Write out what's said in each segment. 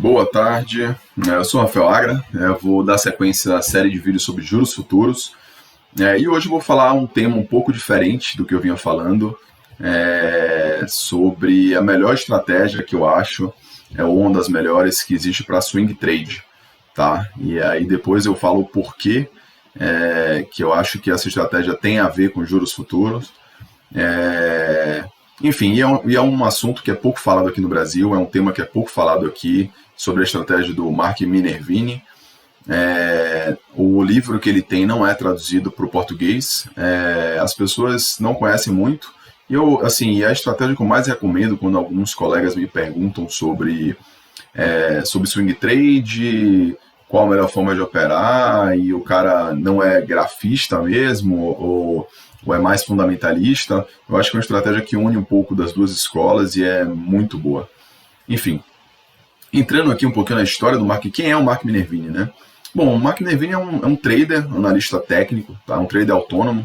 Boa tarde, eu sou o Rafael Agra, vou dar sequência à série de vídeos sobre juros futuros, e hoje eu vou falar um tema um pouco diferente do que eu vinha falando, sobre a melhor estratégia que eu acho, ou uma das melhores que existe para swing trade, tá? E aí depois eu falo o porquê que eu acho que essa estratégia tem a ver com juros futuros. Enfim, e é um assunto que é pouco falado aqui no Brasil, é um tema que é pouco falado aqui sobre a estratégia do Mark Minervini. O livro que ele tem não é traduzido para o português, as pessoas não conhecem muito, e assim, é a estratégia que eu mais recomendo quando alguns colegas me perguntam sobre swing trade, qual a melhor forma de operar, e o cara não é grafista mesmo, ou é mais fundamentalista. Eu acho que é uma estratégia que une um pouco das duas escolas e é muito boa. Enfim, entrando aqui um pouquinho na história do Mark, quem é o Mark Minervini, né? Bom, o Mark Minervini é um trader, analista técnico, tá? Um trader autônomo,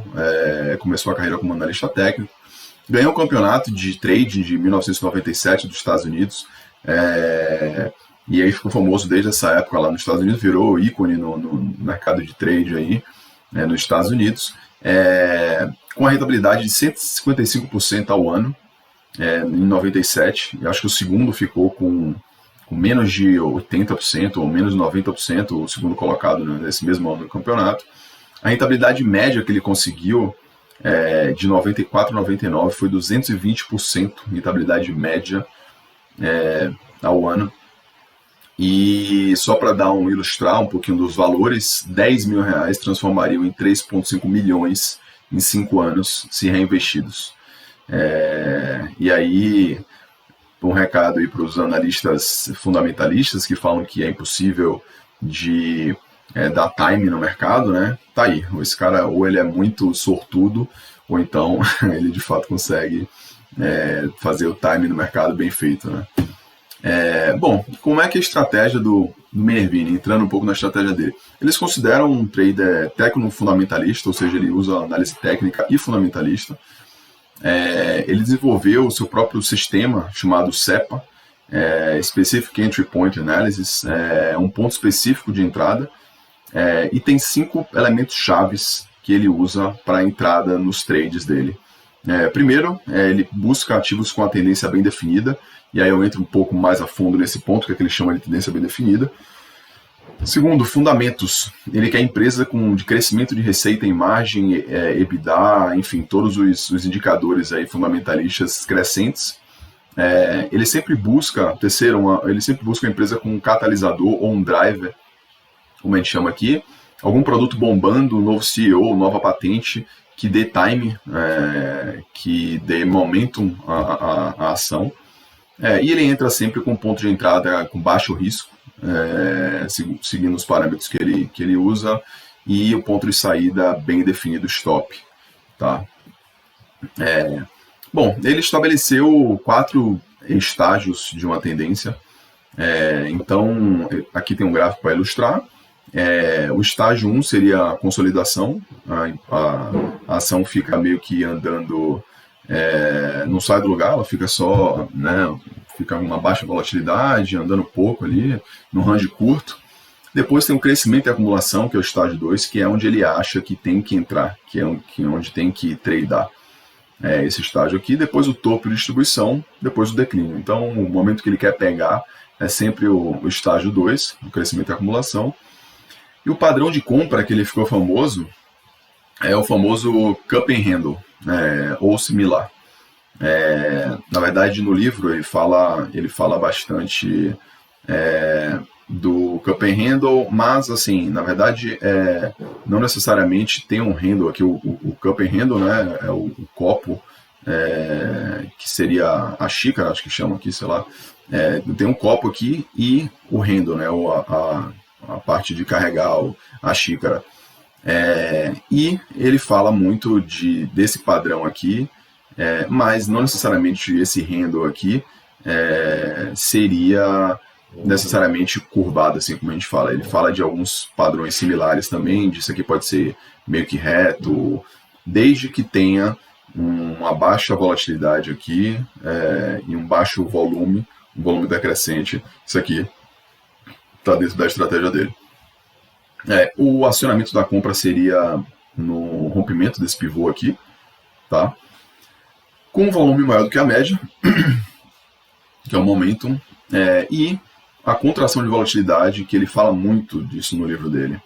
começou a carreira como analista técnico, ganhou o campeonato de trading de 1997 dos Estados Unidos, e aí ficou famoso desde essa época lá nos Estados Unidos, virou ícone no mercado de trade aí, nos Estados Unidos, com a rentabilidade de 155% ao ano, em 97, e acho que o segundo ficou com menos de 80% ou menos de 90%, o segundo colocado nesse mesmo ano do campeonato. A rentabilidade média que ele conseguiu de 94 a 99 foi 220% rentabilidade média ao ano. E só para ilustrar um pouquinho dos valores, 10 mil reais transformariam em 3,5 milhões em 5 anos, se reinvestidos. E aí, um recado aí para os analistas fundamentalistas que falam que é impossível de dar time no mercado, né? Tá aí, esse cara ou ele é muito sortudo, ou então ele de fato consegue fazer o time no mercado bem feito, né? Bom, como é que é a estratégia do Minervini, entrando um pouco na estratégia dele? Eles consideram um trader técnico-fundamentalista, ou seja, ele usa análise técnica e fundamentalista. Ele desenvolveu o seu próprio sistema chamado SEPA, Specific Entry Point Analysis, um ponto específico de entrada, e tem 5 elementos chaves que ele usa para a entrada nos trades dele. Primeiro, ele busca ativos com a tendência bem definida, e aí eu entro um pouco mais a fundo nesse ponto, que é que ele chama de tendência bem definida. Segundo, fundamentos. Ele quer empresa de crescimento de receita em margem, EBITDA, enfim, todos os indicadores aí fundamentalistas crescentes. Ele sempre busca, ele sempre busca uma empresa com um catalisador ou um driver, como a gente chama aqui, algum produto bombando, um novo CEO, nova patente, que dê time, que dê momentum à ação. E ele entra sempre com ponto de entrada com baixo risco, seguindo os parâmetros que ele usa, e o ponto de saída bem definido, stop. Tá? Bom, ele estabeleceu 4 estágios de uma tendência. Então, aqui tem um gráfico para ilustrar. O estágio 1 seria a consolidação, a ação fica meio que andando, não sai do lugar, ela fica só, fica uma baixa volatilidade, andando pouco ali, no range curto. Depois tem o crescimento e acumulação, que é o estágio 2, que é onde ele acha que tem que entrar, que é onde tem que tradear. Esse estágio aqui, depois o topo de distribuição, depois o declínio. Então, o momento que ele quer pegar é sempre o estágio 2, o crescimento e acumulação. E o padrão de compra que ele ficou famoso é o famoso cup and handle, ou similar. Na verdade, no livro ele fala bastante do cup and handle, mas assim, na verdade, não necessariamente tem um handle aqui, o cup and handle, né, é o copo, que seria a xícara, acho que chama aqui, sei lá, tem um copo aqui e o handle, né, a parte de carregar a xícara. E ele fala muito desse padrão aqui, mas não necessariamente esse handle aqui seria necessariamente curvado, assim como a gente fala. Ele fala de alguns padrões similares também, disso aqui pode ser meio que reto, desde que tenha uma baixa volatilidade aqui e um baixo volume, um volume decrescente. Isso aqui tá dentro da estratégia dele. O acionamento da compra seria no rompimento desse pivô aqui, tá? Com um volume maior do que a média, que é o momentum, e a contração de volatilidade, que ele fala muito disso no livro dele,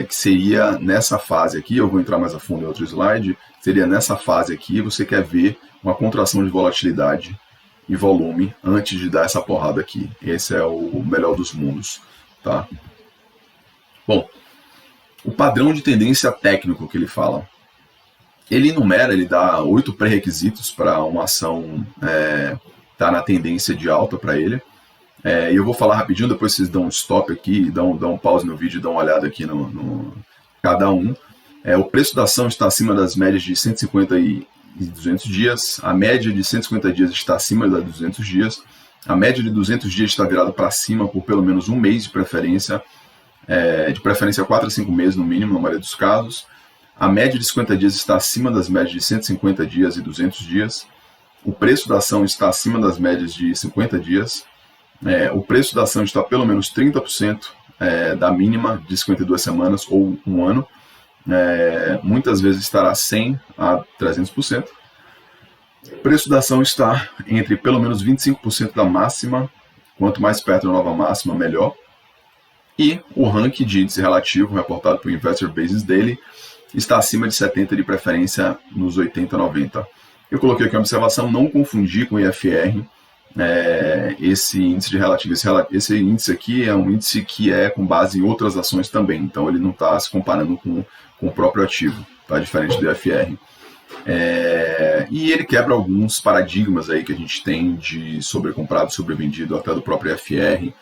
que seria nessa fase aqui, eu vou entrar mais a fundo em outro slide, seria nessa fase aqui, você quer ver uma contração de volatilidade e volume antes de dar essa porrada aqui. Esse é o melhor dos mundos, tá? Bom, o padrão de tendência técnico que ele fala, ele enumera, ele dá 8 pré-requisitos para uma ação estar na tendência de alta para ele. E eu vou falar rapidinho, depois vocês dão um stop aqui, dão um pause no vídeo e dão uma olhada aqui no cada um. O preço da ação está acima das médias de 150 e 200 dias, a média de 150 dias está acima da 200 dias, a média de 200 dias está virada para cima por pelo menos um mês de preferência 4 a 5 meses no mínimo, na maioria dos casos. A média de 50 dias está acima das médias de 150 dias e 200 dias. O preço da ação está acima das médias de 50 dias. O preço da ação está pelo menos 30% da mínima de 52 semanas ou um ano. Muitas vezes estará 100% a 300%. O preço da ação está entre pelo menos 25% da máxima. Quanto mais perto da nova máxima, melhor. E o ranking de índice relativo, reportado por Investor Basis Daily, está acima de 70, de preferência nos 80, 90. Eu coloquei aqui uma observação, não confundir com o IFR, esse índice de relativo. Esse índice aqui é um índice que é com base em outras ações também, então ele não está se comparando com o próprio ativo, tá? Diferente do IFR. E ele quebra alguns paradigmas aí que a gente tem de sobrecomprado, sobrevendido, até do próprio IFR,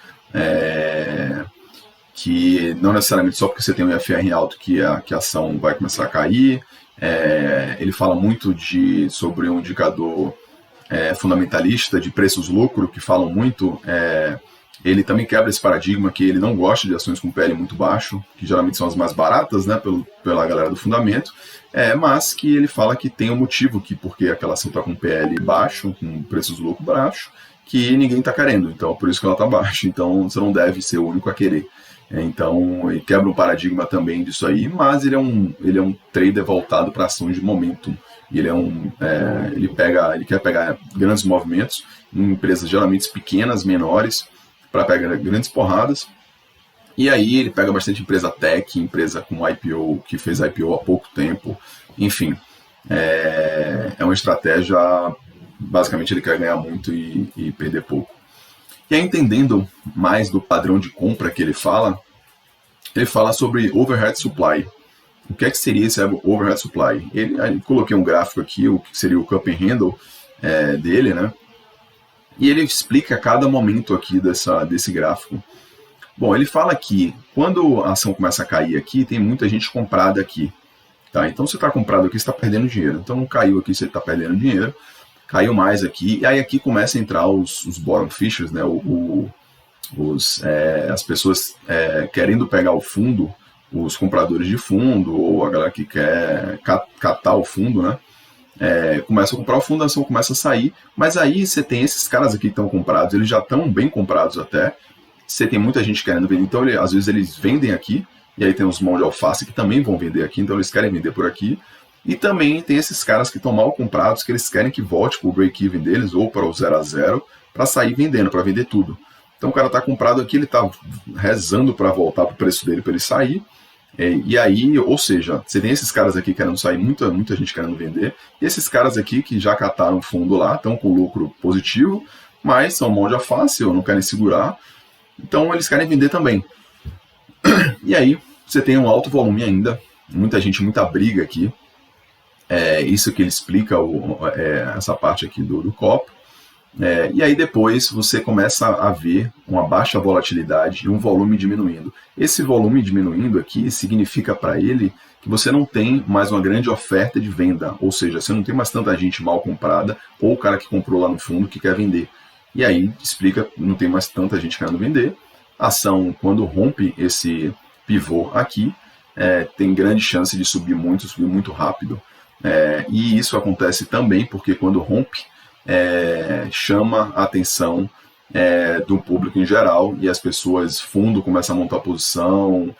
que não necessariamente só porque você tem um IFR alto que a ação vai começar a cair. Ele fala muito sobre um indicador fundamentalista de preços-lucro, que falam muito. Ele também quebra esse paradigma que ele não gosta de ações com PL muito baixo, que geralmente são as mais baratas, né, pela galera do fundamento, mas que ele fala que tem um motivo porque aquela ação está com PL baixo, com preços-lucro baixo, que ninguém está querendo, então por isso que ela está baixa, então você não deve ser o único a querer. Então ele quebra um paradigma também disso aí, mas ele é um trader voltado para ações de momentum. Ele quer pegar grandes movimentos em empresas geralmente pequenas, menores, para pegar grandes porradas. E aí ele pega bastante empresa tech, empresa com IPO, que fez IPO há pouco tempo. Enfim, é uma estratégia, basicamente ele quer ganhar muito e perder pouco. E aí, entendendo mais do padrão de compra que ele fala sobre overhead supply. O que seria esse overhead supply? Eu coloquei um gráfico aqui, o que seria o cup and handle dele, né? E ele explica cada momento aqui desse gráfico. Bom, ele fala que quando a ação começa a cair aqui, tem muita gente comprada aqui. Tá? Então, você está comprado aqui, você está perdendo dinheiro. Então, caiu aqui, você está perdendo dinheiro. Caiu mais aqui, e aí aqui começa a entrar os bottom fishers, né? As pessoas querendo pegar o fundo, os compradores de fundo, ou a galera que quer catar o fundo, né? Começa a comprar o fundo, a ação começa a sair, mas aí você tem esses caras aqui que estão comprados, eles já estão bem comprados até, você tem muita gente querendo vender, então às vezes eles vendem aqui, e aí tem os mãos de alface que também vão vender aqui, então eles querem vender por aqui. E também tem esses caras que estão mal comprados, que eles querem que volte para o break-even deles ou para o 0 a 0 para sair vendendo, para vender tudo. Então o cara está comprado aqui, ele está rezando para voltar para o preço dele para ele sair. E aí, ou seja, você tem esses caras aqui querendo sair, muita gente querendo vender, e esses caras aqui que já cataram fundo lá, estão com lucro positivo, mas são mão de alface ou não querem segurar, então eles querem vender também. E aí você tem um alto volume ainda, muita gente, muita briga aqui. Isso que ele explica, essa parte aqui do copo. E aí depois você começa a ver uma baixa volatilidade e um volume diminuindo. Esse volume diminuindo aqui significa para ele que você não tem mais uma grande oferta de venda, ou seja, você não tem mais tanta gente mal comprada ou o cara que comprou lá no fundo que quer vender. E aí explica, não tem mais tanta gente querendo vender. A ação, quando rompe esse pivô aqui, tem grande chance de subir muito rápido. E isso acontece também porque quando rompe, chama a atenção do público em geral, e as pessoas, fundo começa a montar posição,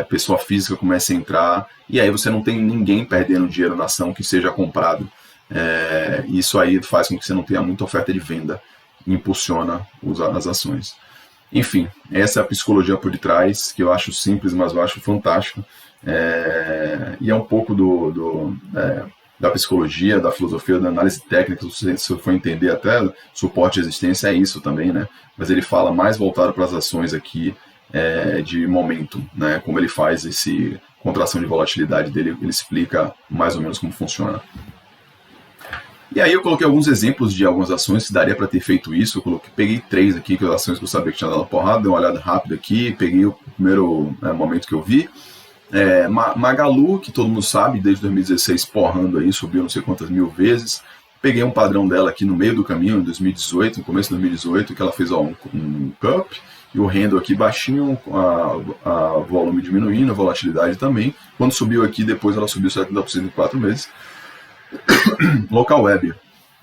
pessoa física começa a entrar, e aí você não tem ninguém perdendo dinheiro na ação que seja comprado. Isso aí faz com que você não tenha muita oferta de venda, e impulsiona as ações. Enfim, essa é a psicologia por detrás, que eu acho simples, mas eu acho fantástico. E é um pouco da psicologia, da filosofia, da análise técnica. Se você for entender até suporte de existência, é isso também, né? Mas ele fala mais voltado para as ações aqui de momento, né? Como ele faz esse contração de volatilidade dele, ele explica mais ou menos como funciona. E aí eu coloquei alguns exemplos de algumas ações que daria para ter feito isso. Peguei 3 aqui, que as ações que eu sabia que tinha dado porrada, dei uma olhada rápida aqui, peguei o primeiro momento que eu vi. Magalu, que todo mundo sabe, desde 2016 porrando aí, subiu não sei quantas mil vezes. Peguei um padrão dela aqui no meio do caminho, em 2018, no começo de 2018, que ela fez um cup, e o handle aqui baixinho, a volume diminuindo, a volatilidade também. Quando subiu aqui, depois ela subiu 70% em 4 meses. Local Web.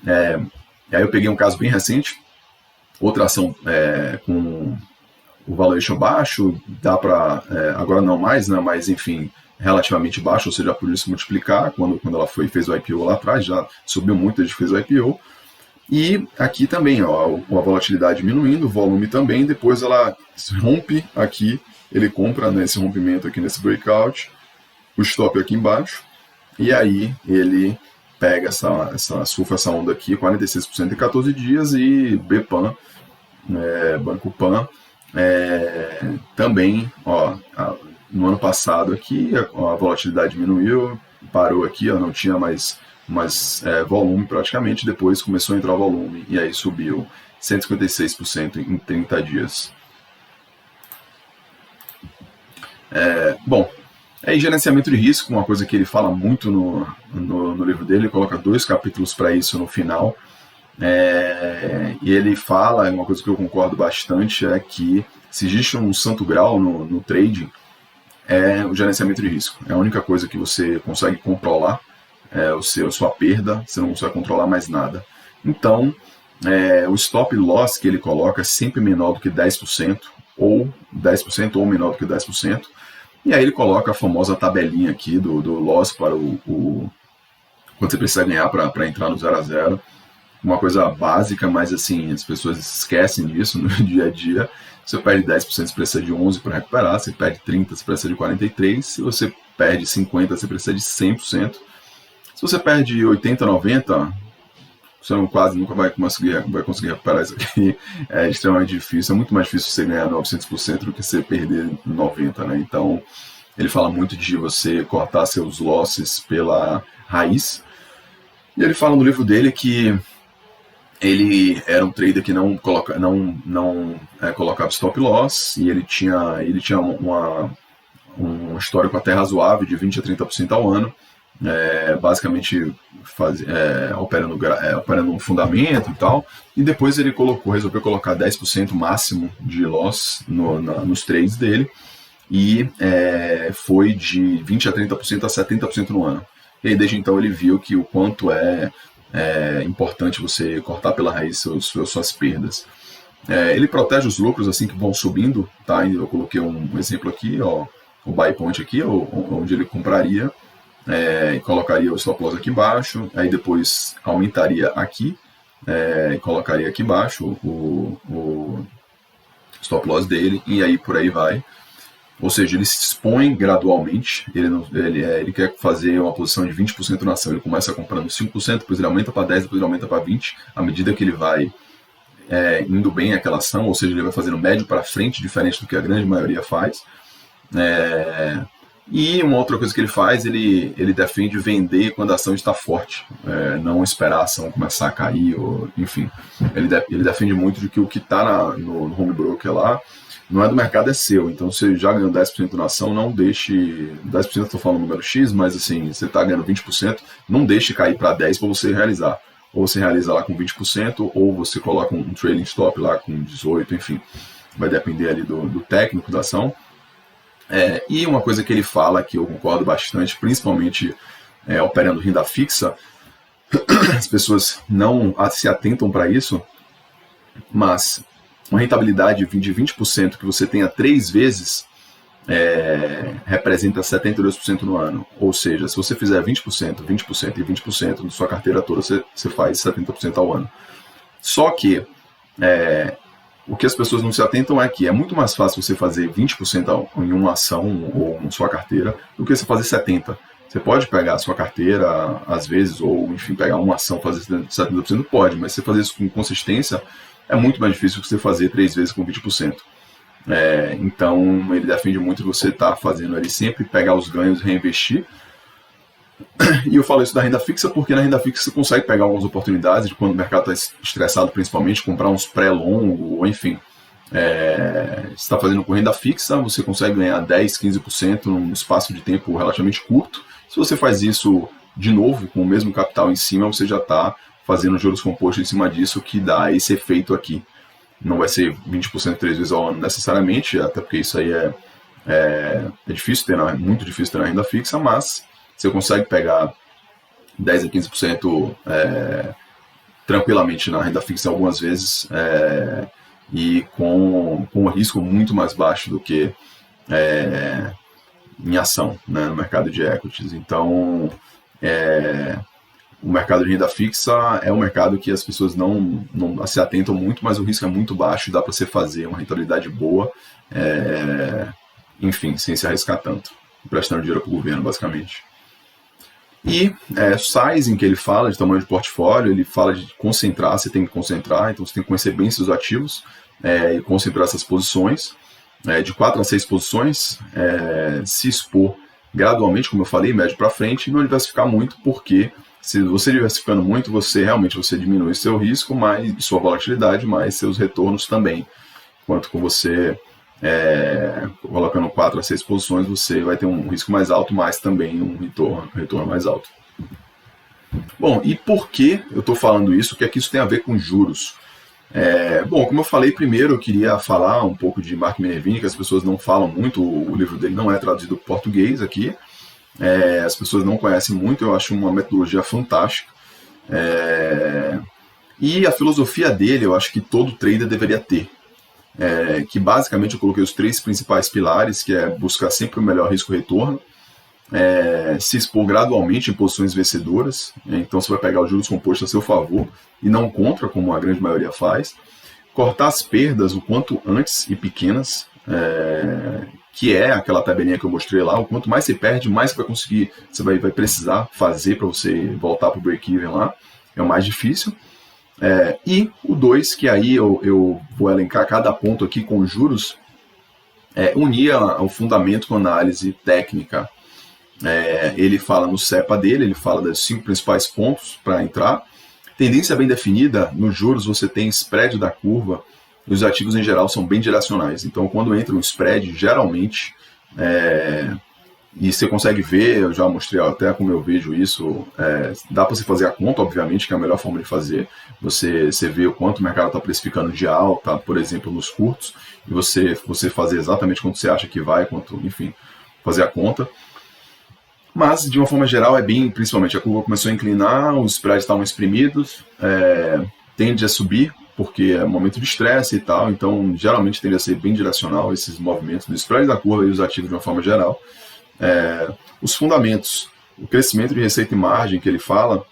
Aí eu peguei um caso bem recente, outra ação com o valuation baixo, dá para, agora não mais, né, mas enfim, relativamente baixo, ou seja, por isso multiplicar, quando ela fez o IPO lá atrás, já subiu muito desde que fez o IPO. E aqui também, ó, a volatilidade diminuindo, o volume também, depois ela rompe aqui, ele compra nesse rompimento aqui, nesse breakout, o stop aqui embaixo, e aí ele pega surfa essa onda aqui, 46% em 14 dias, e BPAN, Banco Pan, também, ó, no ano passado aqui, a volatilidade diminuiu, parou aqui, ó, não tinha mais volume praticamente, depois começou a entrar volume, e aí subiu 156% em 30 dias. Bom, gerenciamento de risco, uma coisa que ele fala muito no livro dele, ele coloca 2 capítulos para isso no final. E ele fala, uma coisa que eu concordo bastante, é que se existe um santo grau no trading, é o gerenciamento de risco. É a única coisa que você consegue controlar, a sua perda, você não consegue controlar mais nada. Então, o stop loss que ele coloca é sempre menor do que 10%, ou 10% ou menor do que 10%. E aí ele coloca a famosa tabelinha aqui do loss para quando você precisa ganhar para entrar no 0 a 0. Uma coisa básica, mas assim, as pessoas esquecem disso no dia a dia. Se você perde 10%, você precisa de 11% para recuperar. Se perde 30%, você precisa de 43%. Se você perde 50%, você precisa de 100%. Se você perde 80%, 90%, você quase nunca vai conseguir recuperar isso aqui. É extremamente difícil. É muito mais difícil você ganhar 900% do que você perder 90%, né? Então, ele fala muito de você cortar seus losses pela raiz. E ele fala no livro dele que ele era um trader que não colocava stop loss, e ele tinha um histórico até razoável de 20% a 30% ao ano, basicamente operando um fundamento e tal, e depois ele resolveu colocar 10% máximo de loss nos trades dele, e foi de 20% a 30% a 70% no ano. E aí, desde então ele viu que o quanto é importante você cortar pela raiz suas perdas. Ele protege os lucros assim que vão subindo, tá? Eu coloquei um exemplo aqui, ó, o buy point aqui, onde ele compraria, colocaria o stop loss aqui embaixo, aí depois aumentaria aqui, colocaria aqui embaixo o stop loss dele, e aí por aí vai. Ou seja, ele se expõe gradualmente, ele quer fazer uma posição de 20% na ação, ele começa comprando 5%, depois ele aumenta para 10%, depois ele aumenta para 20%, à medida que ele vai indo bem aquela ação, ou seja, ele vai fazendo médio para frente, diferente do que a grande maioria faz. E uma outra coisa que ele faz, ele defende vender quando a ação está forte, não esperar a ação começar a cair, enfim. Ele defende muito de que o que está no home broker lá não é do mercado, é seu. Então, se já ganhou 10% na ação, não deixe... 10% eu estou falando número X, mas assim, você está ganhando 20%, não deixe cair para 10% para você realizar. Ou você realiza lá com 20%, ou você coloca um trailing stop lá com 18%, enfim. Vai depender ali do técnico da ação. E uma coisa que ele fala, que eu concordo bastante, principalmente operando renda fixa, as pessoas não se atentam para isso, mas uma rentabilidade de 20% que você tenha 3 vezes, representa 72% no ano. Ou seja, se você fizer 20%, 20% e 20% da sua carteira toda, você faz 70% ao ano. Só que o que as pessoas não se atentam é que é muito mais fácil você fazer 20% em uma ação ou em sua carteira do que você fazer 70%. Você pode pegar a sua carteira, às vezes, ou enfim, pegar uma ação, fazer 70%, pode, mas você fazer isso com consistência é muito mais difícil que você fazer 3 vezes com 20%. Então, ele defende muito você estar fazendo ali sempre, pegar os ganhos e reinvestir. E eu falo isso da renda fixa porque na renda fixa você consegue pegar algumas oportunidades de quando o mercado está estressado, principalmente, comprar uns pré-longo, ou enfim. Você está fazendo com renda fixa, você consegue ganhar 10, 15% num espaço de tempo relativamente curto. Se você faz isso de novo, com o mesmo capital em cima, você já está fazendo juros compostos em cima disso, que dá esse efeito aqui. Não vai ser 20% 3 vezes ao ano necessariamente, até porque isso aí é difícil ter, muito difícil ter na renda fixa, mas você consegue pegar 10 a 15% tranquilamente na renda fixa algumas vezes, e com um risco muito mais baixo do que em ação, né, no mercado de equities. Então, o mercado de renda fixa é um mercado que as pessoas não se atentam muito, mas o risco é muito baixo e dá para você fazer uma rentabilidade boa, enfim, sem se arriscar tanto, emprestando dinheiro para o governo, basicamente. E sizing, que ele fala de tamanho de portfólio, ele fala de concentrar, você tem que concentrar, então você tem que conhecer bem seus ativos e concentrar essas posições, de 4 a 6 posições, se expor gradualmente, como eu falei, médio para frente, e não diversificar muito, porque se você diversificando muito, você diminui seu risco, mais sua volatilidade, mais seus retornos também. Enquanto com você colocando 4 a 6 posições, você vai ter um risco mais alto, mas também um retorno mais alto. Bom, e por que eu estou falando isso? O que é que isso tem a ver com juros? Bom, como eu falei primeiro, eu queria falar um pouco de Mark Minervini, que as pessoas não falam muito, o livro dele não é traduzido para português aqui, as pessoas não conhecem muito, eu acho uma metodologia fantástica, e a filosofia dele eu acho que todo trader deveria ter, que basicamente eu coloquei os 3 principais pilares, que é buscar sempre o melhor risco-retorno, se expor gradualmente em posições vencedoras, então você vai pegar os juros compostos a seu favor e não contra, como a grande maioria faz, cortar as perdas o quanto antes e pequenas, que é aquela tabelinha que eu mostrei lá, o quanto mais você perde, mais você vai conseguir, você vai precisar fazer para você voltar para o break-even lá, é o mais difícil. E o 2, que aí eu vou elencar cada ponto aqui com juros, unir o fundamento com análise técnica. Ele fala no CEPA dele, ele fala dos 5 principais pontos para entrar. Tendência bem definida, nos juros você tem spread da curva, e os ativos em geral são bem direcionais. Então quando entra um spread, geralmente, e você consegue ver, eu já mostrei até como eu vejo isso, dá para você fazer a conta, obviamente, que é a melhor forma de fazer. Você vê o quanto o mercado está precificando de alta, por exemplo, nos curtos, e você fazer exatamente quanto você acha que vai, enfim, fazer a conta. Mas, de uma forma geral, principalmente, a curva começou a inclinar, os spreads estavam exprimidos, tende a subir, porque é um momento de estresse e tal, então, geralmente, tende a ser bem direcional esses movimentos do spread da curva e os ativos de uma forma geral. Os fundamentos, o crescimento de receita e margem que ele fala,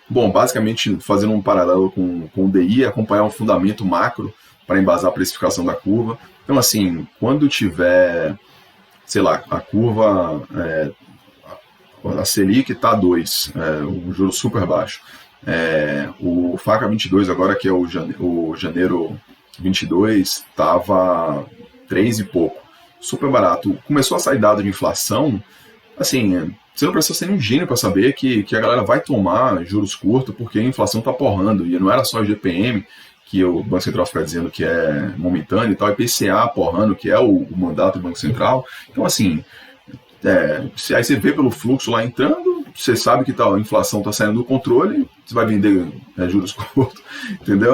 bom, basicamente, fazendo um paralelo com o DI, acompanhar um fundamento macro para embasar a precificação da curva. Então, assim, quando tiver, sei lá, a curva, a Selic está 2, um juro super baixo. O FACA 22 agora, que é o janeiro 22, estava 3 e pouco, super barato. Começou a sair dado de inflação, assim, você não precisa ser um gênio para saber que a galera vai tomar juros curtos porque a inflação está porrando, e não era só o GPM, que o Banco Central fica dizendo que é momentâneo e tal, IPCA porrando, que é o mandato do Banco Central. Então, assim, aí você vê pelo fluxo lá entrando, você sabe que a inflação está saindo do controle, você vai vender juros curtos, entendeu?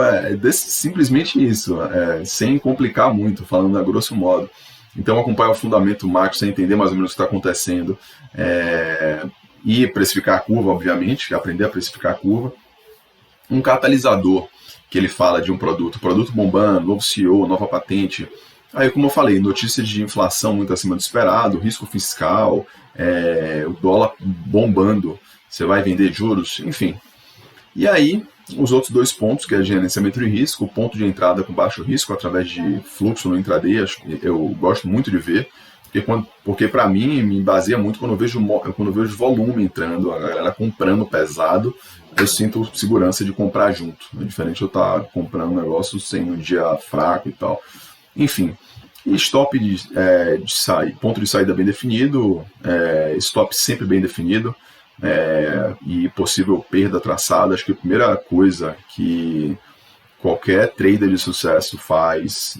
Simplesmente isso, sem complicar muito, falando a grosso modo. Então, acompanhar o fundamento macro, você entender mais ou menos o que está acontecendo, e precificar a curva, obviamente, aprender a precificar a curva. Um catalisador, que ele fala de um produto bombando, novo CEO, nova patente. Aí, como eu falei, notícias de inflação muito acima do esperado, risco fiscal, o dólar bombando, você vai vender juros, enfim. E aí, os outros 2 pontos, que é gerenciamento de risco, o ponto de entrada com baixo risco, através de fluxo no intraday, eu gosto muito de ver, porque para mim, me baseia muito quando eu vejo volume entrando, a galera comprando pesado, eu sinto segurança de comprar junto. É diferente eu estar comprando um negócio sem um dia fraco e tal. Enfim, stop de ponto de saída bem definido, stop sempre bem definido, e possível perda traçada. Acho que a primeira coisa que qualquer trader de sucesso faz,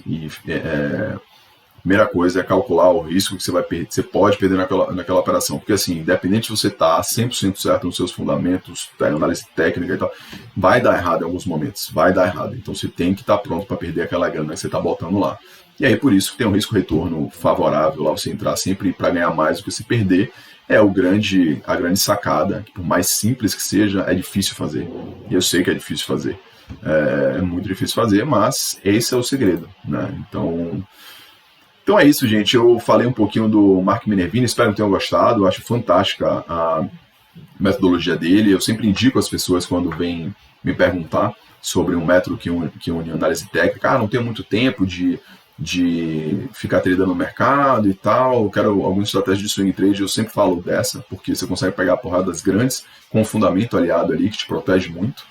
primeira coisa é calcular o risco que você pode perder naquela operação, porque assim, independente se você está 100% certo nos seus fundamentos, análise técnica e tal, vai dar errado em alguns momentos, vai dar errado, então você tem que estar pronto para perder aquela grana que você está botando lá. E aí por isso que tem um risco-retorno favorável lá, você entrar sempre para ganhar mais do que se perder, é a grande sacada, que por mais simples que seja, é difícil fazer, e eu sei que é difícil fazer, é muito difícil fazer, mas esse é o segredo, né? Então é isso, gente. Eu falei um pouquinho do Mark Minervini, espero que tenham gostado. Eu acho fantástica a metodologia dele. Eu sempre indico às pessoas quando vêm me perguntar sobre um método que une análise técnica. Não tenho muito tempo de ficar tradando no mercado e tal. Eu quero algumas estratégias de swing trade. Eu sempre falo dessa, porque você consegue pegar porradas grandes com um fundamento aliado ali que te protege muito.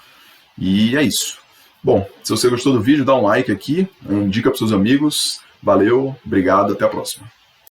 E é isso. Bom, se você gostou do vídeo, dá um like aqui, indica para os seus amigos. Valeu, obrigado, até a próxima.